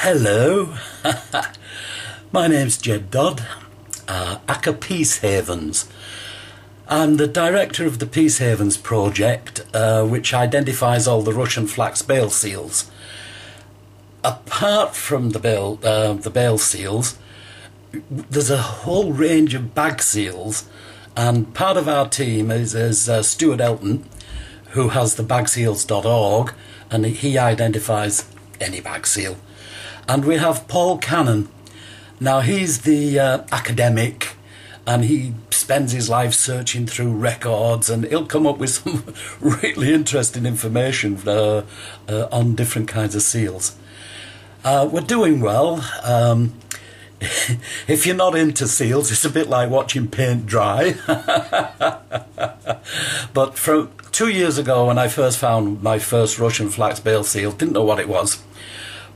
Hello, my name's Jed Dodd, aka PeaceHavens. I'm the director of the PeaceHavens project, which identifies all the Russian Flax Bale Seals. Apart from the bale seals, there's a whole range of bag seals, and part of our team is Stuart Elton, who has the bagseals.org, and he identifies any bag seal. And we have Paul Cannon. Now he's the academic, and he spends his life searching through records, and he'll come up with some really interesting information on different kinds of seals. We're doing well. If you're not into seals, it's a bit like watching paint dry. But from 2 years ago, when I first found my first Russian Flax Bale Seal, didn't know what it was,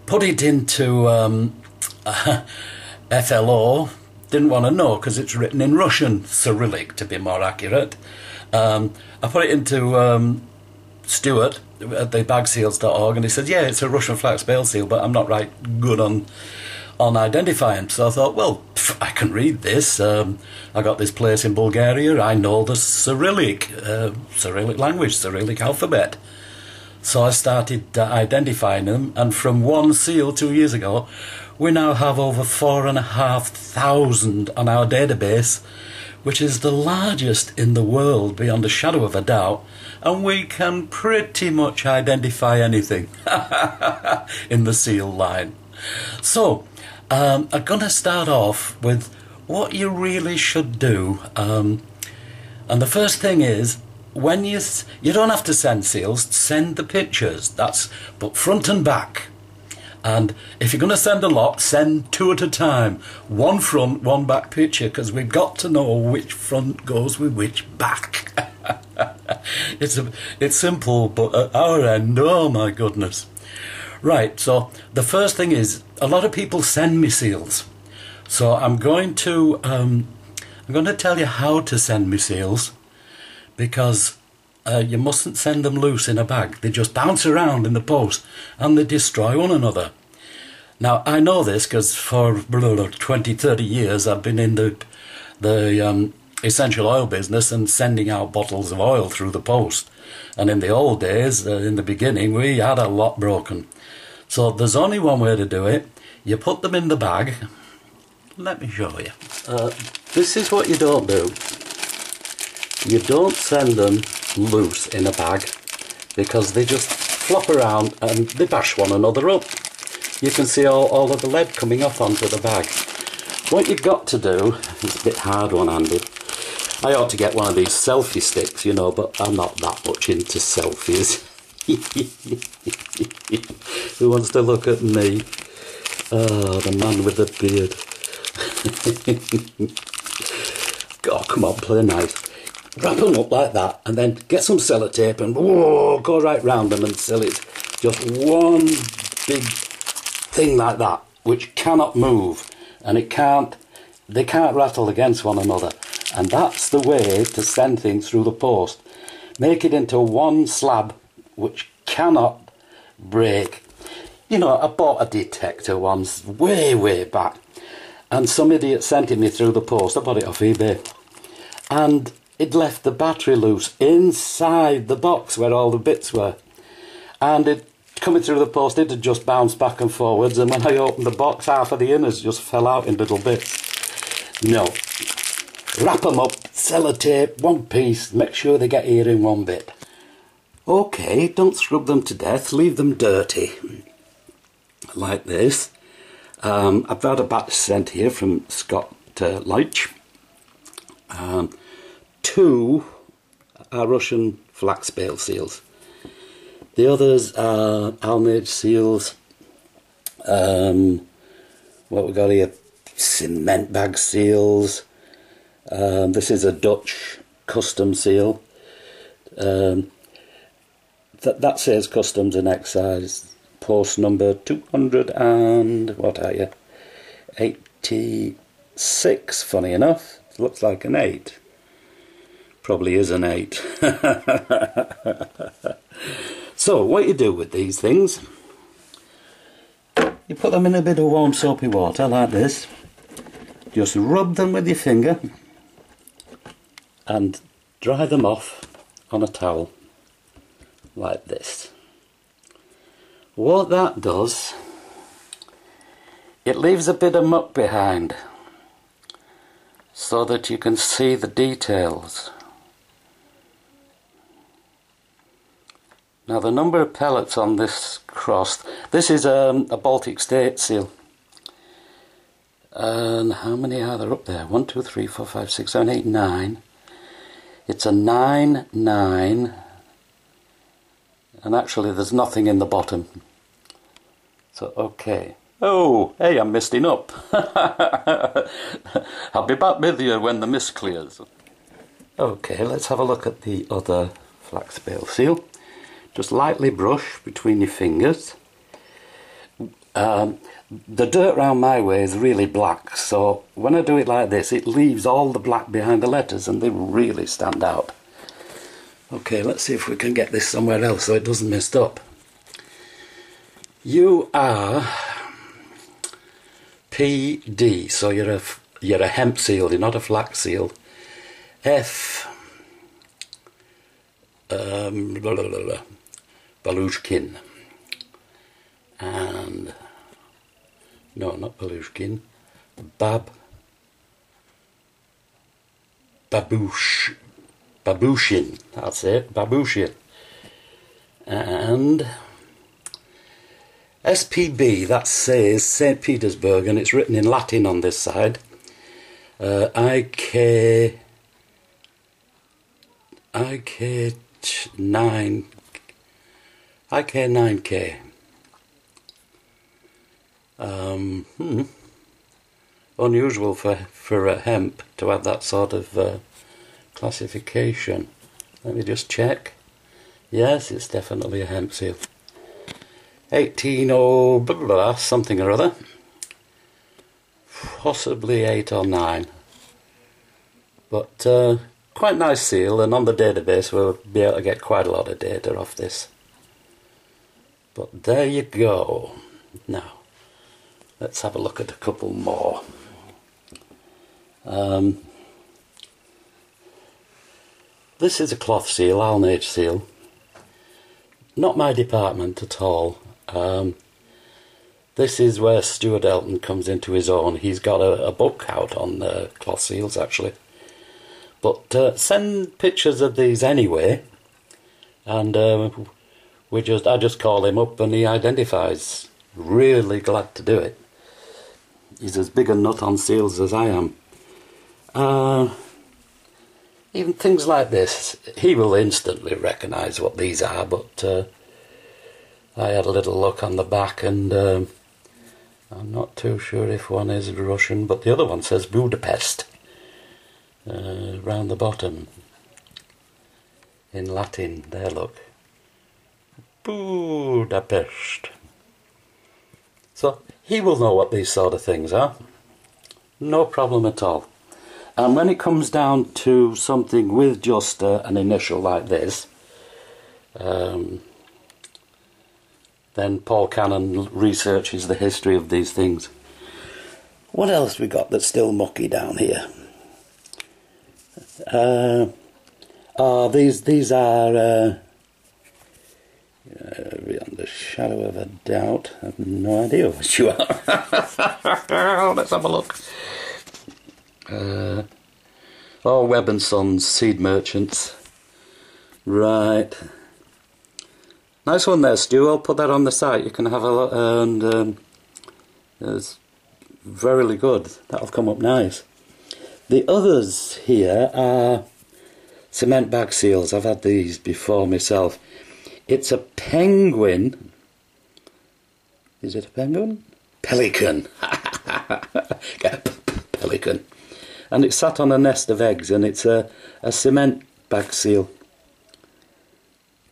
put it into FLO, didn't want to know because it's written in Russian, Cyrillic to be more accurate. I put it into Stuart at the bagseals.org, and he said, yeah, it's a Russian Flax Bale Seal, but I'm not right good on identifying. So I thought, well, I can read this. I got this place in Bulgaria, I know the Cyrillic language, Cyrillic alphabet. So I started identifying them, and from one seal 2 years ago, we now have over 4,500 on our database, which is the largest in the world beyond a shadow of a doubt, and we can pretty much identify anything in the seal line. So I'm going to start off with what you really should do, and the first thing is, when you don't have to send seals, send the pictures. But front and back. And if you're going to send a lot, send 2 at a time. One front, one back picture, because we've got to know which front goes with which back. It's simple, but at our end, oh my goodness. Right, so the first thing is, a lot of people send me seals. So I'm going to tell you how to send me seals, because you mustn't send them loose in a bag. They just bounce around in the post and they destroy one another. Now I know this because for 20-30 years I've been in the essential oil business and sending out bottles of oil through the post. And in the old days, in the beginning, we had a lot broken. So there's only one way to do it. You put them in the bag. Let me show you. This is what you don't do. You don't send them loose in a bag, because they just flop around and they bash one another up. You can see all of the lead coming off onto the bag. What you've got to do, it's a bit hard one-handed. I ought to get one of these selfie sticks, you know, but I'm not that much into selfies. Who wants to look at me? Oh, the man with the beard. Oh, come on, play nice. Wrap them up like that, and then get some sellotape and whoa, go right round them and seal it. Just one big thing like that, which cannot move, and they can't rattle against one another. And that's the way to send things through the post. Make it into one slab which cannot break. You know, I bought a detector once way back, and some idiot sent it me through the post. I bought it off eBay, and it left the battery loose inside the box where all the bits were, and it coming through the post, it had just bounced back and forwards, and when I opened the box, half of the inners just fell out in little bits. No, wrap them up, sellotape, one piece, make sure they get here in one bit. Okay, don't scrub them to death, leave them dirty like this. I've had a batch sent here from Scott Leitch. 2 are Russian Flax Bale Seals. The others are Almage seals. What we got here? Cement bag seals. This is a Dutch custom seal. That says Customs and Excise. Post number 200 and what are you? 86. Funny enough, it looks like an 8. Probably is an 8. So what you do with these things, You put them in a bit of warm soapy water like this. Just rub them with your finger and dry them off on a towel like this. What that does, it leaves a bit of muck behind so that you can see the details. Now the number of pellets on this cross, this is a Baltic State seal. And how many are there up there? 1, 2, 3, 4, 5, 6, 7, 8, 9. It's a 9, 9. And actually there's nothing in the bottom. So, okay. Oh, hey, I'm misting up. I'll be back with you when the mist clears. Okay, let's have a look at the other flax bale seal. Just lightly brush between your fingers. The dirt round my way is really black, so when I do it like this, it leaves all the black behind the letters and they really stand out. Okay, let's see if we can get this somewhere else so it doesn't mist up. You are PD, so you're a hemp seal, you're not a flax seal. F, Balushkin, and no, not Balushkin, Babushin, that's it, Babushin, and SPB, that says St. Petersburg, and it's written in Latin on this side. IK9K. Unusual for a hemp to have that sort of classification. Let me just check. Yes, it's definitely a hemp seal. 180 blah, blah, blah, something or other. Possibly 8 or 9. But quite nice seal, and on the database we'll be able to get quite a lot of data off this. But there you go. Now, let's have a look at a couple more. This is a cloth seal, alnage seal. Not my department at all. This is where Stuart Elton comes into his own. He's got a book out on cloth seals actually. But send pictures of these anyway, and I just call him up and he identifies. Really glad to do it. He's as big a nut on seals as I am. Even things like this, he will instantly recognise what these are, but I had a little look on the back and I'm not too sure if one is Russian, but the other one says Budapest round the bottom in Latin. There, look. Budapest. So he will know what these sort of things are. No problem at all. And when it comes down to something with just an initial like this, then Paul Cannon researches the history of these things. What else we got that's still mucky down here? These are beyond the shadow of a doubt. I have no idea what you are. Let's have a look. Webb and Sons, Seed Merchants. Right. Nice one there, Stu. I'll put that on the site. You can have a look, and it's very good. That'll come up nice. The others here are cement bag seals. I've had these before myself. It's a penguin. Is it a penguin? Pelican. Pelican. And it's sat on a nest of eggs, and it's a cement bag seal.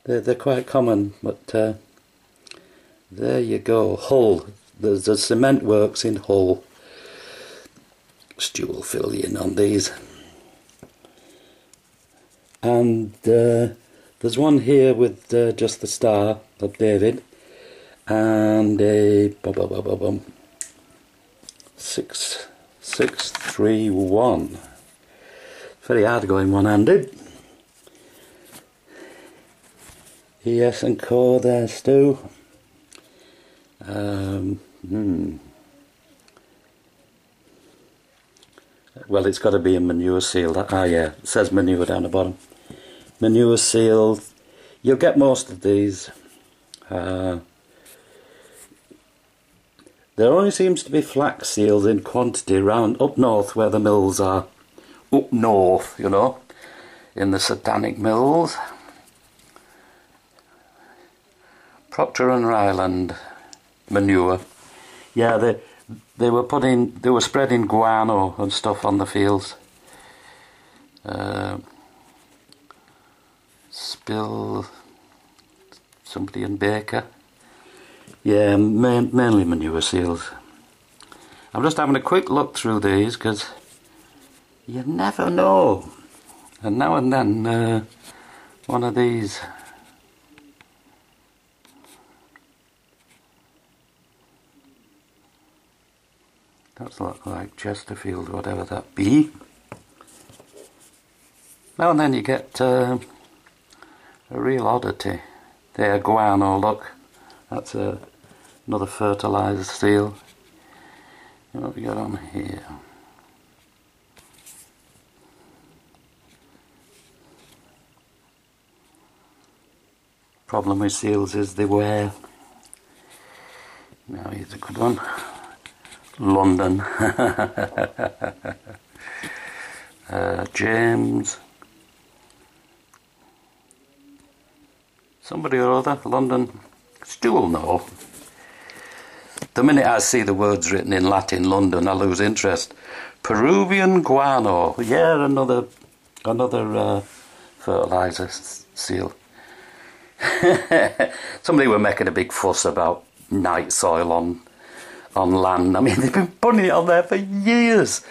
They're quite common, but there you go. Hull. There's a cement works in Hull. Stu will fill you in on these. And there's one here with just the Star of David, and a 6631. Very hard going one-handed. ES and Co there, Stu. Well, it's got to be a manure seal. Yeah, it says manure down the bottom. Manure seal. You'll get most of these. There only seems to be flax seals in quantity round up north where the mills are. Up north, you know, in the satanic mills. Procter and Ryland manure. Yeah, they were spreading guano and stuff on the fields. Spill somebody in Baker. Yeah, mainly manure seals. I'm just having a quick look through these because you never know. And now and then one of these. That's like Chesterfield, whatever that be. Now and then you get a real oddity. There, guano, look. That's another fertiliser seal. What have we got on here? Problem with seals is they wear. Now here's a good one. London. James. Somebody or other. London. Still no. The minute I see the words written in Latin, London, I lose interest. Peruvian guano. Yeah, another fertiliser seal. Somebody were making a big fuss about night soil on land. I mean, they've been putting it on there for years.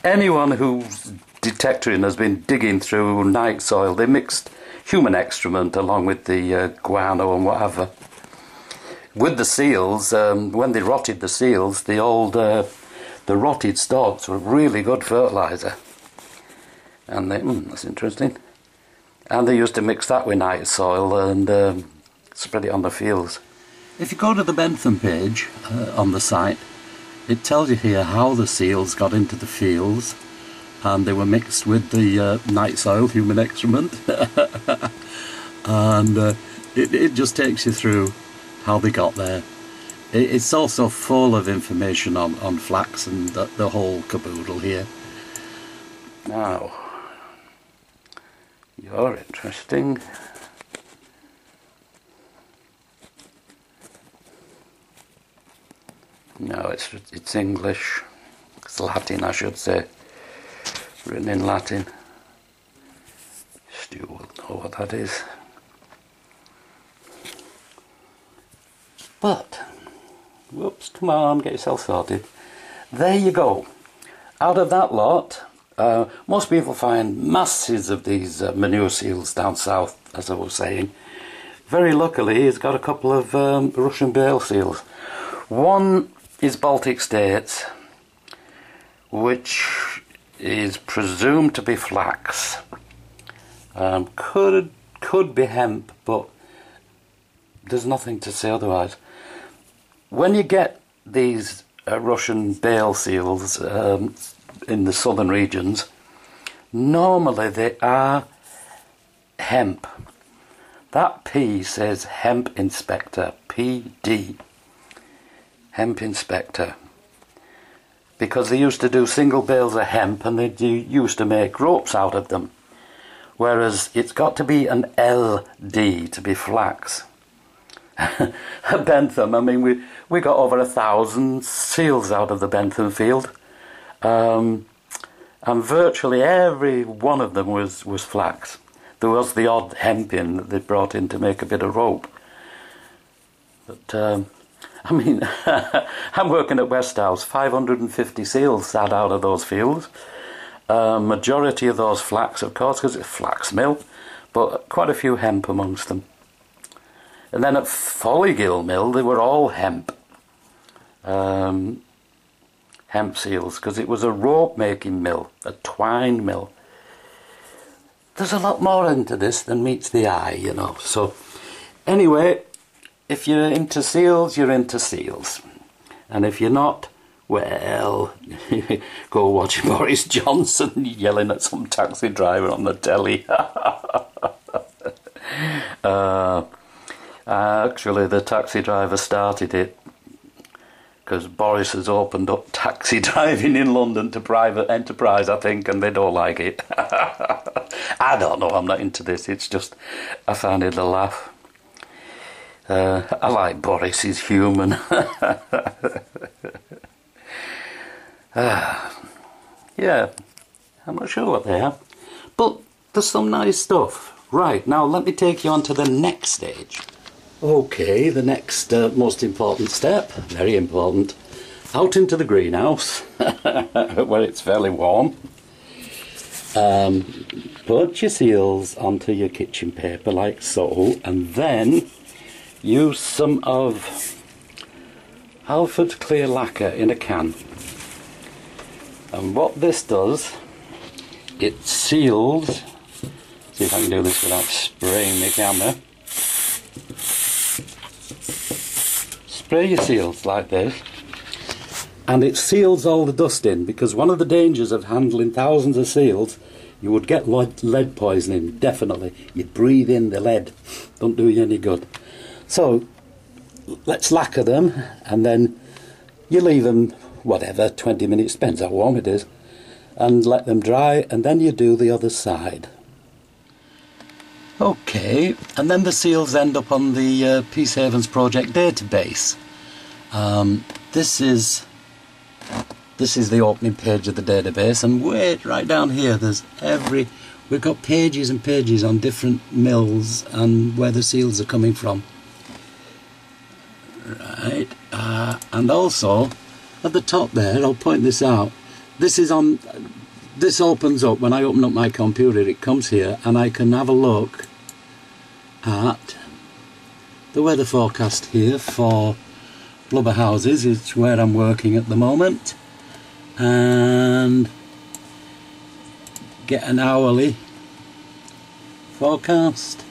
Anyone who's detectoring has been digging through night soil. They mixed human excrement along with the guano and whatever. With the seals, when they rotted the seals, the rotted stalks were really good fertiliser. And that's interesting. And they used to mix that with night soil and spread it on the fields. If you go to the Bentham page on the site, it tells you here how the seals got into the fields, and they were mixed with the night soil, human excrement, and it just takes you through how they got there. It's also full of information on flax and the whole caboodle here. Now, you're interesting. No, it's English. It's Latin, I should say. Written in Latin. Stu will know what that is. But, whoops, come on, get yourself sorted. There you go. Out of that lot, most people find masses of these manure seals down south, as I was saying. Very luckily, he's got a couple of Russian Bale Seals. One is Baltic States, which is presumed to be flax. Could be hemp, but there's nothing to say otherwise. When you get these Russian Bale Seals in the southern regions, normally they are hemp. That P says Hemp Inspector, PD. Hemp Inspector, because they used to do single bales of hemp and they used to make ropes out of them, whereas it's got to be an LD to be flax. At Bentham, I mean, we got over 1,000 seals out of the Bentham field, and virtually every one of them was flax. There was the odd hemp in that they brought in to make a bit of rope, but I mean, I'm working at Westhouse, 550 seals sat out of those fields. Majority of those flax, of course, because it's a flax mill, but quite a few hemp amongst them. And then at Follygill Mill, they were all hemp. Hemp seals, because it was a rope making mill, a twine mill. There's a lot more into this than meets the eye, you know. So anyway, if you're into seals, you're into seals. And if you're not, well, go watch Boris Johnson yelling at some taxi driver on the telly. Actually, the taxi driver started it, because Boris has opened up taxi driving in London to private enterprise, I think, and they don't like it. I don't know, I'm not into this, it's just, I find it a laugh. I like Boris, he's human. Yeah, I'm not sure what they are, but there's some nice stuff. Right, now let me take you on to the next stage. Okay, the next most important step, very important, out into the greenhouse, where it's fairly warm. Put your seals onto your kitchen paper like so, and then use some of Alfred's clear lacquer in a can. And what this does, it seals, see if I can do this without spraying the camera. Spray your seals like this, and it seals all the dust in, because one of the dangers of handling thousands of seals, you would get lead poisoning, definitely. You'd breathe in the lead, don't do you any good. So let's lacquer them, and then you leave them, whatever, 20 minutes, depends how warm it is, and let them dry, and then you do the other side. Okay, and then the seals end up on the PeaceHavens project database. This is the opening page of the database, and wait, right down here, we've got pages and pages on different mills and where the seals are coming from. Right, and also at the top there, I'll point this out. This opens up when I open up my computer. It comes here, and I can have a look at the weather forecast here for Blubber Houses. It's where I'm working at the moment, and get an hourly forecast,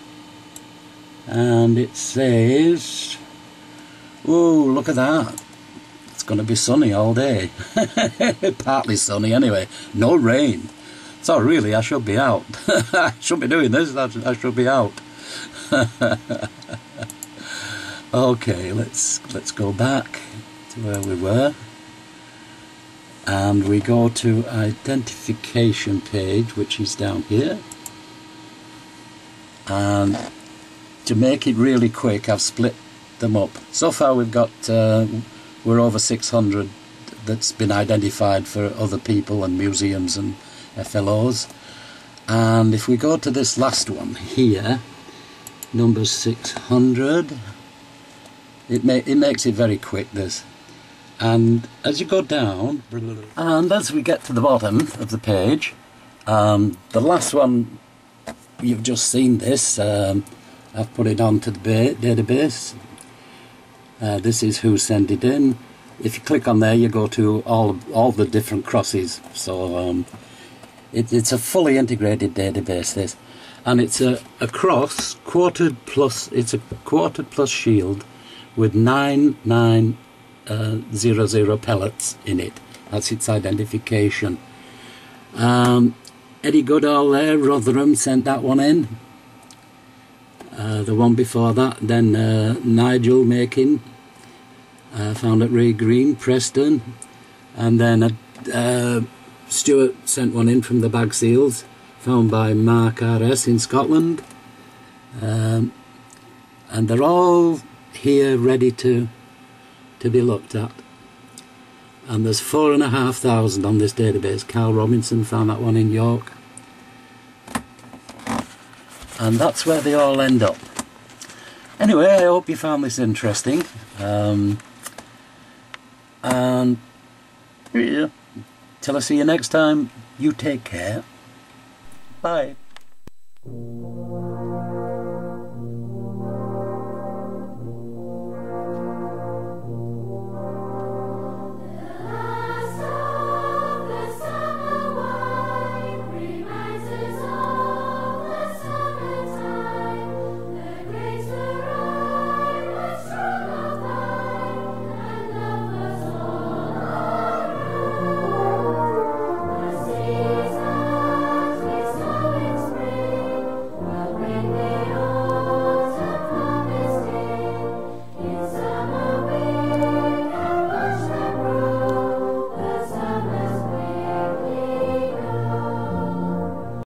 and it says, oh, look at that, it's going to be sunny all day. Partly sunny anyway, no rain. So really I should be out. I should be doing this, I should be out. Okay, let's go back to where we were, and we go to identification page, which is down here. And to make it really quick, I've split them up. So far we've got we're over 600 that's been identified for other people and museums and FLOs. And if we go to this last one here, number 600, it makes it very quick, this. And as you go down, and as we get to the bottom of the page, the last one, you've just seen this, I've put it onto the database. This is who sent it in. If you click on there, you go to all the different crosses. So it's a fully integrated database, this. And it's a cross, quartered plus, it's a quartered plus shield with 9900 pellets in it. That's its identification. Eddie Goodall there, Rotherham, sent that one in. The one before that, then Nigel Makin, found at Ray Green, Preston, and then Stuart sent one in from the Bag Seals, found by Mark RS in Scotland, and they're all here ready to be looked at. And there's 4,500 on this database. Carl Robinson found that one in York. And that's where they all end up. Anyway, I hope you found this interesting. And yeah, till I see you next time, you take care. Bye.